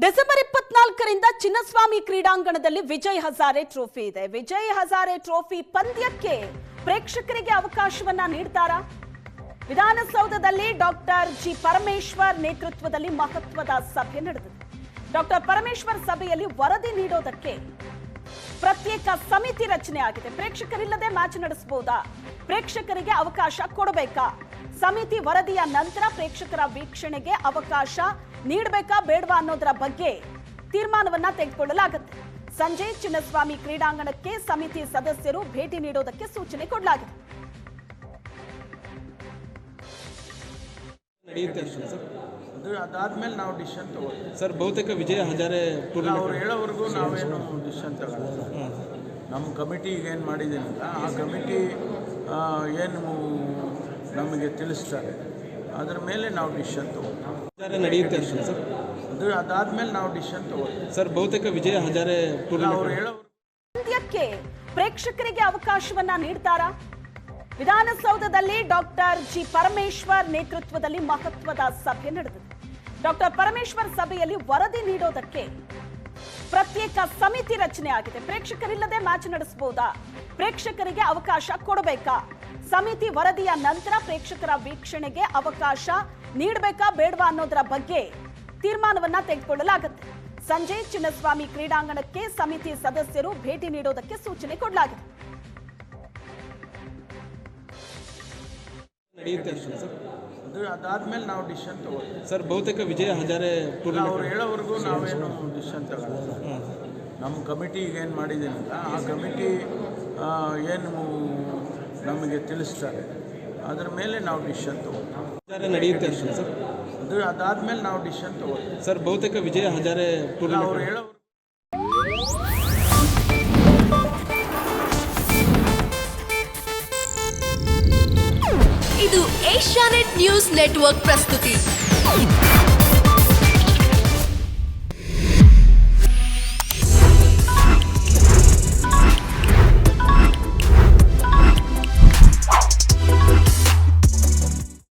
December 24ರಿಂದ Chinnaswamy ಕ್ರೀಡಾಂಗಣದಲ್ಲಿ Vijay Hazare trophy ಇದೆ. Vijay Hazare trophy ಪಂದ್ಯಕ್ಕೆ ಪ್ರೇಕ್ಷಕರಿಗೆ ಅವಕಾಶವನ್ನ ನೀಡ್ತಾರಾ? ವಿಧಾನಸೌಧದಲ್ಲಿ ಡಾಕ್ಟರ್ ಜಿ ಪರಮೇಶ್ವರ್ ನೇತೃತ್ವದಲ್ಲಿ ಮಹತ್ವದ ಸಭೆ ನಡೆದಿದೆ. ಡಾಕ್ಟರ್ ಪರಮೇಶ್ವರ್ ಸಭೆಯಲ್ಲಿ ವರದಿ ನೀಡೋದಕ್ಕೆ ಪ್ರತ್ಯೇಕ ಸಮಿತಿ ರಚನೆ ಆಗಿದೆ. ಪ್ರೇಕ್ಷಕರಿಲ್ಲದೆ ಮ್ಯಾಚ್ ನಡೆಸಬಹುದಾ? ಪ್ರೇಕ್ಷಕರಿಗೆ ಅವಕಾಶ ಕೊಡಬೇಕಾ? ಸಮಿತಿ ವರದಿಯ ನಂತರ ಪ್ರೇಕ್ಷಕರ ವೀಕ್ಷಣೆಗೆ ಅವಕಾಶ ನೀಡಬೇಕಾ ಬೇಡವಾ ಅನ್ನೋದರ ಬಗ್ಗೆ ತೀರ್ಮಾನವನ್ನ ತೆಗೆದುಕೊಳ್ಳಲಾಗುತ್ತೆ. ಸಂಜೆ ಚಿನ್ನಸ್ವಾಮಿ ಕ್ರೀಡಾಂಗಣಕ್ಕೆ ಸಮಿತಿ ಸದಸ್ಯರು ಭೇಟಿ ನೀಡೋದಕ್ಕೆ ಸೂಚನೆ ಕೊಡಲಾಗಿದೆ. ಅದಾದ್ಮೇಲೆ ನಾವು ಡಿಸಿಷನ್ ತಗೋತೀವಿ ಸರ್. ಬಹುತೇಕ ವಿಜಯ ಹಜಾರೆ ಅವ್ರು ಹೇಳೋವರೆಗೂ ನಾವೇನು ಡಿಸಿಷನ್ ತಗೊಳ್ಳೋದು. ನಮ್ಮ ಕಮಿಟಿ ಏನು ಮಾಡಿದ್ದೀನಲ್ಲ ಆ ಕಮಿಟಿ ಏನು ನಮಗೆ ತಿಳಿಸ್ತಾರೆ ಅದರ ಮೇಲೆ ನಾವು ಡಿಸಿಷನ್ ತಗೋತೀವಿ. ನಡೆಯುತ್ತೆ ಸರ್. ಅದಾದ್ಮೇಲೆ ನಾವು ಡಿಸಿಷನ್ ತಗೋತೀವಿ ಸರ್. ಬಹುತೇಕ ವಿಜಯ ಹಜಾರೆ ಅವ್ರು ಹೇಳೋವರೆಗೂ ಪಂದ್ಯಕ್ಕೆ ಪ್ರೇಕ್ಷಕರಿಗೆ ಅವಕಾಶವನ್ನ ನೀಡ್ತಾರಾ? ವಿಧಾನಸೌಧದಲ್ಲಿ ಡಾಕ್ಟರ್ ಜಿ ಪರಮೇಶ್ವರ್ ನೇತೃತ್ವದಲ್ಲಿ ಮಹತ್ವದ ಸಭೆ ನಡೆದಿದೆ. ಡಾಕ್ಟರ್ ಪರಮೇಶ್ವರ್ ಸಭೆಯಲ್ಲಿ ವರದಿ ನೀಡೋದಕ್ಕೆ ಪ್ರತ್ಯೇಕ ಸಮಿತಿ ರಚನೆ ಆಗಿದೆ. ಪ್ರೇಕ್ಷಕರಿಲ್ಲದೆ ಮ್ಯಾಚ್ ನಡೆಸಬಹುದಾ? ಪ್ರೇಕ್ಷಕರಿಗೆ ಅವಕಾಶ ಕೊಡಬೇಕಾ? ಸಮಿತಿ ವರದಿಯ ನಂತರ ಪ್ರೇಕ್ಷಕರ ವೀಕ್ಷಣೆಗೆ ಅವಕಾಶ ನೀಡಬೇಕಾ ಬೇಡವಾ ಅನ್ನೋದರ ಬಗ್ಗೆ ತೀರ್ಮಾನವನ್ನ ತೆಗೆದುಕೊಳ್ಳಲಾಗುತ್ತೆ. ಸಂಜೆ ಚಿನ್ನಸ್ವಾಮಿ ಕ್ರೀಡಾಂಗಣಕ್ಕೆ ಸಮಿತಿ ಸದಸ್ಯರು ಭೇಟಿ ನೀಡೋದಕ್ಕೆ ಸೂಚನೆ ಕೊಡಲಾಗಿದೆ. ನಡೆಯುತ್ತೆ ಸರ್. ಅದಾದ್ಮೇಲೆ ನಾವು ಡಿಸಿಷನ್ ತಗೋತೀವಿ ಸರ್. ಬಹುತೇಕ ವಿಜಯ ಹಜಾರೆ ಅವ್ರು ಹೇಳೋವರೆಗೂ ನಾವೇನು ಡಿಸಿಷನ್ ತಗೊಳ್ಳೋದು. ನಮ್ಮ ಕಮಿಟಿ ಏನು ಮಾಡಿದ್ದೀನಲ್ಲ ಆ ಕಮಿಟಿ ಏನು ನಮಗೆ ತಿಳಿಸ್ತಾರೆ ಅದರ ಮೇಲೆ ನಾವು ಡಿಸಿಷನ್ ತಗೋತೀವಿ. ನಡೆಯುತ್ತೆ ಸರ್. ಅದಾದ್ಮೇಲೆ ನಾವು ಡಿಸಿಷನ್ ತಗೋತೀವಿ. ಸರ್. ಬಹುತೇಕ ವಿಜಯ ಹಜಾರೆ ಅವ್ರು ಹೇಳೋವರೆಗೂ ಇದು ಏಷ್ಯಾನೆಟ್ ನ್ಯೂಸ್ ನೆಟ್ವರ್ಕ್ ಪ್ರಸ್ತುತಿ.